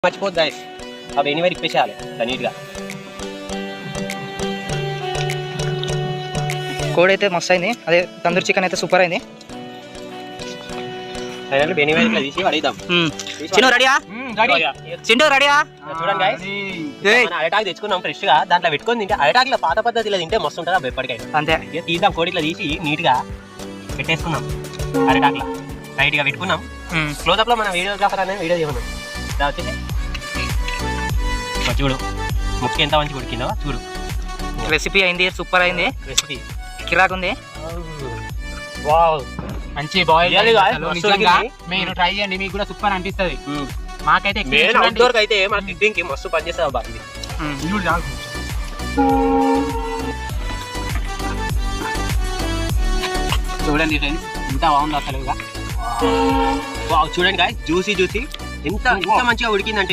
మర్చిపోద్దు గాయస్ అవి ఎనీవేర్ ఇప్పేసేయాలి నీట్గా. కోడి అయితే మస్తు అయింది, అదే తందూరి చికెన్ అయితే సూపర్ అయింది. ఫైనల్ ఎనీవేర్ ఇట్లా తీసి పడేద్దాం. చిన్న రెడీయా? చింటూ రెడీయా? చూడండి గాయస్, మనం అరటాకు తెచ్చుకున్నాం ఫ్రెష్ గా, దాంట్లో పెట్టుకొని తింటే అరటాకులో పాత పద్ధతిలో తింటే మస్తు ఉంటుంది. అవి ఎప్పటికైనా అంతే. ఇక తీద్దాం, కోడి ఇట్లా తీసి నీట్ గా పెట్టేసుకున్నాం. అరటాకులో టైట్ గా పెట్టుకున్నాం. క్లోజ్అప్ లో మనం వీడియోగ్రాఫర్ అనేది వీడియో తీసుకున్నాం. ఇలా వచ్చేసి చూడు ముక్క ఎంత మంచి ఉడికిందో చూడు. రెసిపీ అయింది, సూపర్ అయింది, రెసిపీ కిరాక్ ఉంది. వావ్, మంచి బాయిల్ నిజంగా మీరు ట్రై చేయండి, మీకు కూడా సూపర్ అనిపిస్తుంది. మాకైతే అవుట్డోర్ అయితే మన కిడ్డింగ్ కి మస్తు పనిచేస్తుంది బాగా. చూడండి ఫ్రెండ్స్, ఎంత బాగుంది అసలు. చూడండి గాయస్, జ్యూసీ ఎంత మంచిగా ఉడికిందంటే